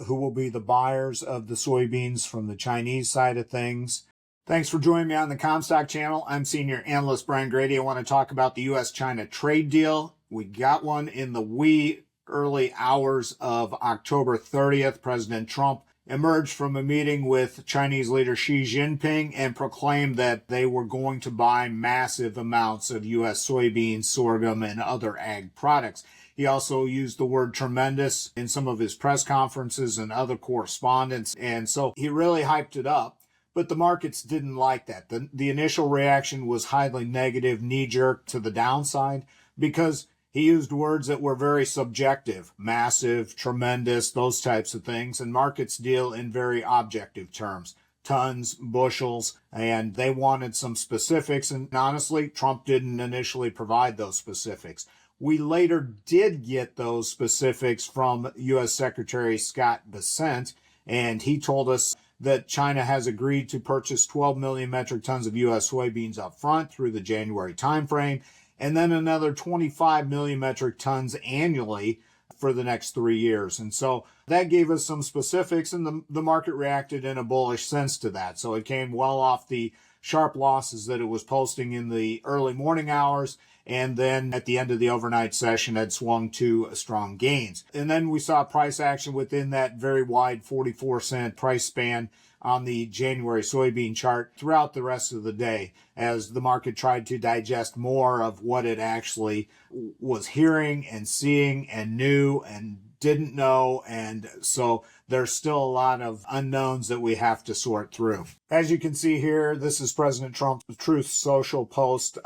who will be the buyers of the soybeans from the Chinese side of things. Thanks for joining me on the CommStock channel. I'm Senior Analyst Brian Grete. I want to talk about the U.S.-China trade deal. We got one in the wee early hours of October 30th. President Trump emerged from a meeting with Chinese leader Xi Jinping and proclaimed that they were going to buy massive amounts of U.S. soybeans, sorghum, and other ag products. He also used the word tremendous in some of his press conferences and other correspondence, and so he really hyped it up. But the markets didn't like that. The initial reaction was highly negative, knee-jerk to the downside, because he used words that were very subjective, massive, tremendous, those types of things, and markets deal in very objective terms, tons, bushels, and they wanted some specifics, and honestly, Trump didn't initially provide those specifics. We later did get those specifics from U.S. Secretary Scott Bessent, and he told us that China has agreed to purchase 12 million metric tons of U.S. soybeans up front through the January timeframe, and then another 25 million metric tons annually for the next 3 years. And so that gave us some specifics, and the market reacted in a bullish sense to that. So it came well off the sharp losses that it was posting in the early morning hours, and then at the end of the overnight session had swung to strong gains. And then we saw price action within that very wide 44-cent price span on the January soybean chart throughout the rest of the day as the market tried to digest more of what it actually was hearing and seeing and knew and didn't know. And so there's still a lot of unknowns that we have to sort through. As you can see here, this is President Trump's Truth Social post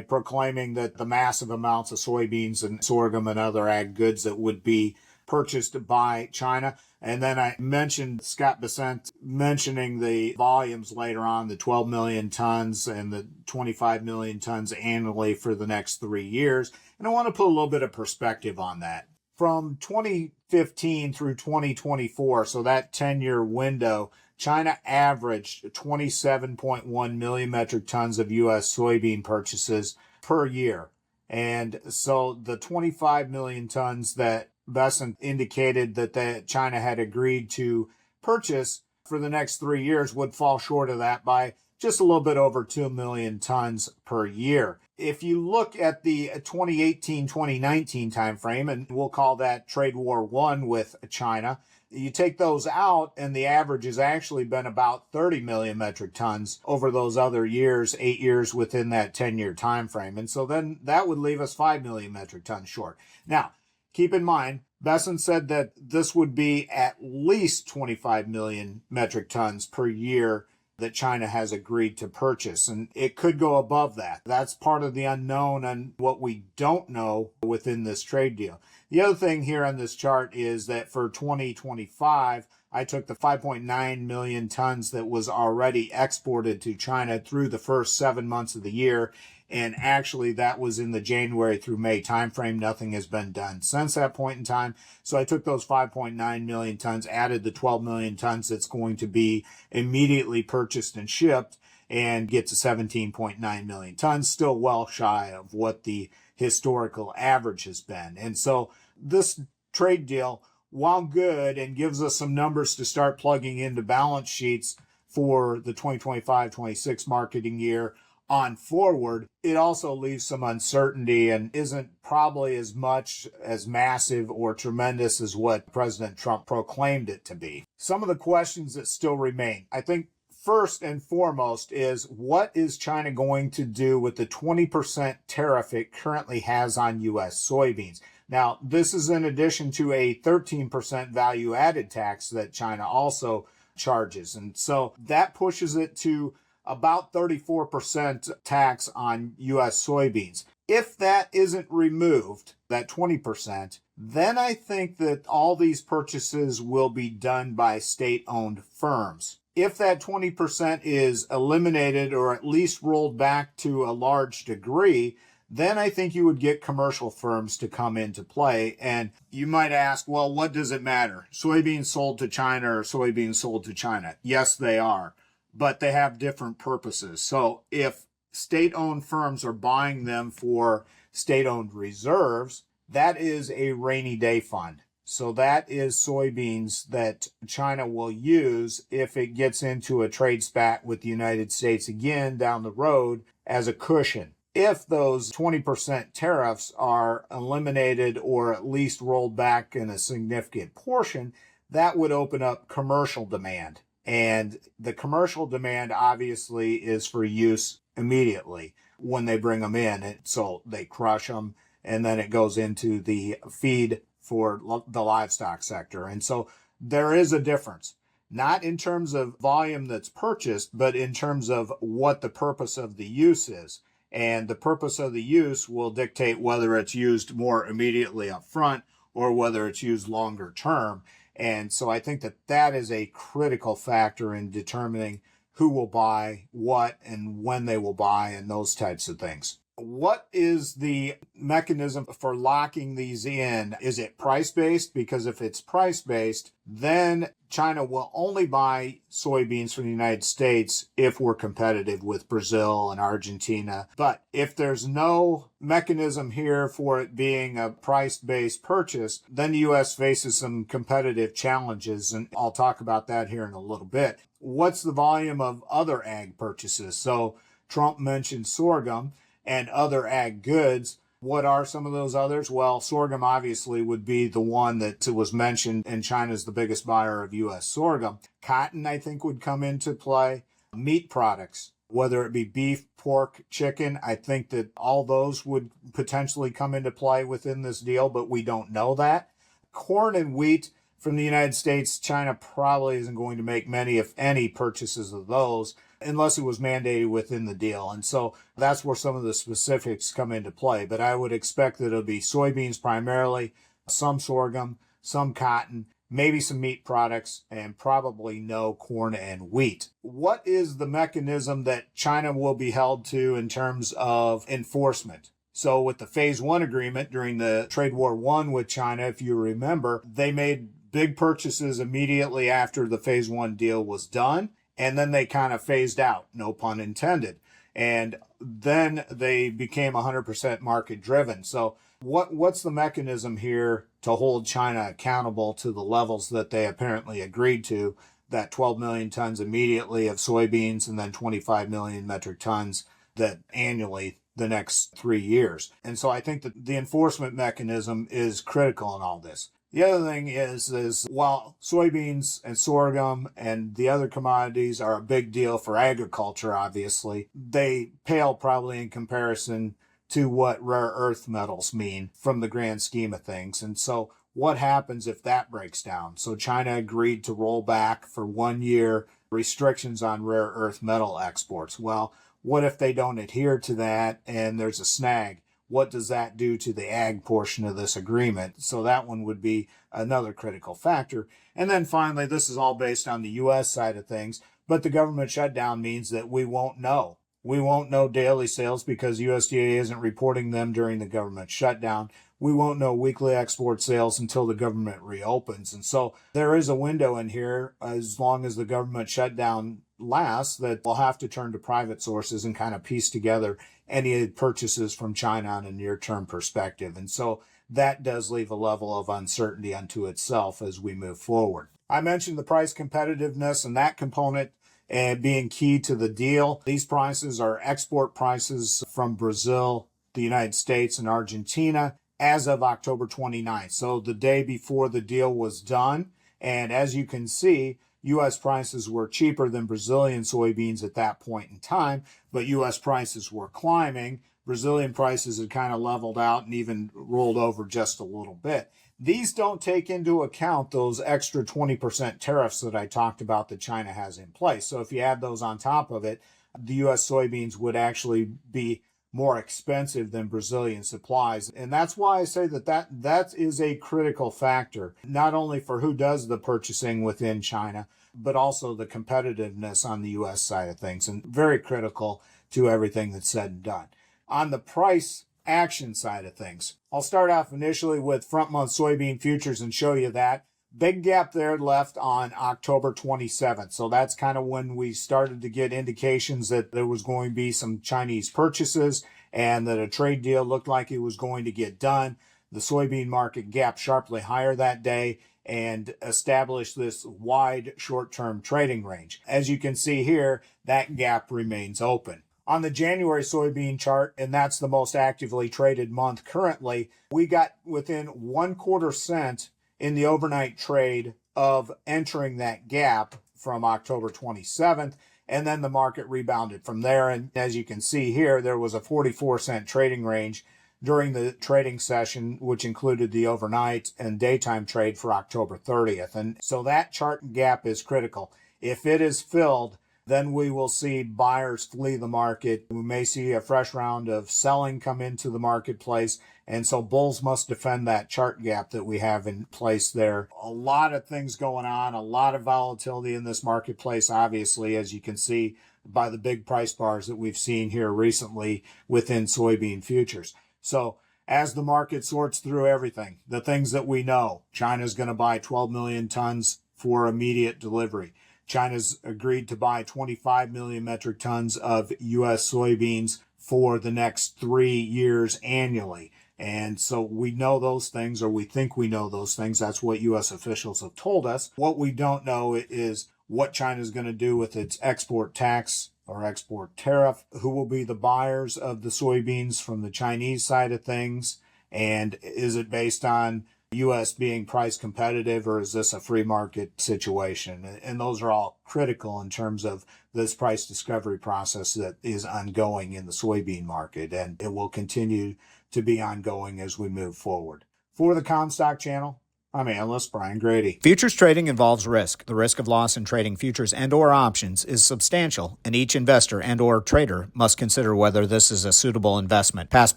proclaiming that the massive amounts of soybeans and sorghum and other ag goods that would be purchased by China. And then I mentioned Scott Bessent mentioning the volumes later on, the 12 million tons and the 25 million tons annually for the next 3 years. And I want to put a little bit of perspective on that. From 2015 through 2024, so that 10-year window, China averaged 27.1 million metric tons of U.S. soybean purchases per year. And so the 25 million tons that Bessent indicated that China had agreed to purchase for the next 3 years would fall short of that by just a little bit over 2 million tons per year. If you look at the 2018-2019 timeframe, and we'll call that Trade War 1 with China, you take those out and the average has actually been about 30 million metric tons over those other years, 8 years within that 10-year timeframe. And so then that would leave us 5 million metric tons short. Now, keep in mind, Bessent said that this would be at least 25 million metric tons per year that China has agreed to purchase, and it could go above that. That's part of the unknown and what we don't know within this trade deal. The other thing here on this chart is that for 2025, I took the 5.9 million tons that was already exported to China through the first 7 months of the year, and actually that was in the January through May timeframe. Nothing has been done since that point in time. So I took those 5.9 million tons, added the 12 million tons that's going to be immediately purchased and shipped, and get to 17.9 million tons, still well shy of what the historical average has been. And so this trade deal, while good and gives us some numbers to start plugging into balance sheets for the 2025-26 marketing year on forward, it also leaves some uncertainty and isn't probably as much as massive or tremendous as what President Trump proclaimed it to be. Some of the questions that still remain, I think first and foremost, is what is China going to do with the 20% tariff it currently has on U.S. soybeans? Now, this is in addition to a 13% value-added tax that China also charges. And so that pushes it to about 34% tax on U.S. soybeans. If that isn't removed, that 20%, then I think that all these purchases will be done by state-owned firms. If that 20% is eliminated or at least rolled back to a large degree, then I think you would get commercial firms to come into play. And you might ask, well, what does it matter? Soybeans sold to China or soybeans sold to China? Yes, they are, but they have different purposes. So if state-owned firms are buying them for state-owned reserves, that is a rainy day fund. So that is soybeans that China will use if it gets into a trade spat with the United States again down the road as a cushion. If those 20% tariffs are eliminated or at least rolled back in a significant portion, that would open up commercial demand. And the commercial demand obviously is for use immediately when they bring them in. And so they crush them and then it goes into the feed for the livestock sector. And so there is a difference, not in terms of volume that's purchased, but in terms of what the purpose of the use is. And the purpose of the use will dictate whether it's used more immediately up front or whether it's used longer term. And so I think that that is a critical factor in determining who will buy what and when they will buy and those types of things. What is the mechanism for locking these in? Is it price-based? Because if it's price-based, then China will only buy soybeans from the United States if we're competitive with Brazil and Argentina. But if there's no mechanism here for it being a price-based purchase, then the U.S. faces some competitive challenges, and I'll talk about that here in a little bit. What's the volume of other ag purchases? So Trump mentioned sorghum and other ag goods. What are some of those others? Well, sorghum obviously would be the one that was mentioned, and China's the biggest buyer of U.S. sorghum. Cotton, I think, would come into play. Meat products, whether it be beef, pork, chicken, I think that all those would potentially come into play within this deal, but we don't know that. Corn and wheat from the United States, China probably isn't going to make many, if any, purchases of those unless it was mandated within the deal. And so that's where some of the specifics come into play. But I would expect that it'll be soybeans primarily, some sorghum, some cotton, maybe some meat products, and probably no corn and wheat. What is the mechanism that China will be held to in terms of enforcement? So with the Phase 1 agreement during the Trade War 1 with China, if you remember, they made big purchases immediately after the Phase 1 deal was done. And then they kind of phased out, no pun intended. And then they became 100% market driven. So what's the mechanism here to hold China accountable to the levels that they apparently agreed to, that 12 million tons immediately of soybeans and then 25 million metric tons that annually the next 3 years? And so I think that the enforcement mechanism is critical in all this. The other thing is while soybeans and sorghum and the other commodities are a big deal for agriculture, obviously, they pale probably in comparison to what rare earth metals mean from the grand scheme of things. And so what happens if that breaks down? So China agreed to roll back for 1 year restrictions on rare earth metal exports. Well, what if they don't adhere to that and there's a snag? What does that do to the ag portion of this agreement? So that one would be another critical factor. And then finally, this is all based on the U.S. side of things, but the government shutdown means that we won't know. We won't know daily sales because USDA isn't reporting them during the government shutdown. We won't know weekly export sales until the government reopens. And so there is a window in here, as long as the government shutdown lasts, that we'll have to turn to private sources and kind of piece together any purchases from China on a near-term perspective. And so that does leave a level of uncertainty unto itself as we move forward. I mentioned the price competitiveness and that component being key to the deal. These prices are export prices from Brazil, the United States, and Argentina as of October 29th. So the day before the deal was done. And as you can see, U.S. prices were cheaper than Brazilian soybeans at that point in time, but U.S. prices were climbing. Brazilian prices had kind of leveled out and even rolled over just a little bit. These don't take into account those extra 20% tariffs that I talked about that China has in place. So if you add those on top of it, the U.S. soybeans would actually be more expensive than Brazilian supplies. And that's why I say that is a critical factor, not only for who does the purchasing within China, but also the competitiveness on the U.S. side of things, and very critical to everything that's said and done. On the price action side of things, I'll start off initially with front month soybean futures and show you that. Big gap there left on October 27th. So that's kind of when we started to get indications that there was going to be some Chinese purchases and that a trade deal looked like it was going to get done. The soybean market gapped sharply higher that day and established this wide short-term trading range. As you can see here, that gap remains open. On the January soybean chart, and that's the most actively traded month currently, we got within 1/4 cent in the overnight trade of entering that gap from October 27th, and then the market rebounded from there. And as you can see here, there was a 44-cent trading range during the trading session, which included the overnight and daytime trade for October 30th. And so that chart gap is critical. If it is filled, then we will see buyers flee the market. We may see a fresh round of selling come into the marketplace. And so bulls must defend that chart gap that we have in place there. A lot of things going on, a lot of volatility in this marketplace, obviously, as you can see by the big price bars that we've seen here recently within soybean futures. So as the market sorts through everything, the things that we know, China's going to buy 12 million tons for immediate delivery. China's agreed to buy 25 million metric tons of U.S. soybeans for the next 3 years annually. And so we know those things, or we think we know those things. That's what U.S. officials have told us. What we don't know is what China's going to do with its export tax or export tariff, who will be the buyers of the soybeans from the Chinese side of things, and is it based on U.S. being price competitive, or is this a free market situation? And those are all critical in terms of this price discovery process that is ongoing in the soybean market, and it will continue to be ongoing as we move forward. For the CommStock channel, I'm analyst Brian Grete. Futures trading involves risk. The risk of loss in trading futures and/or options is substantial, and each investor and/or trader must consider whether this is a suitable investment. Past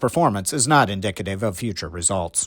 performance is not indicative of future results.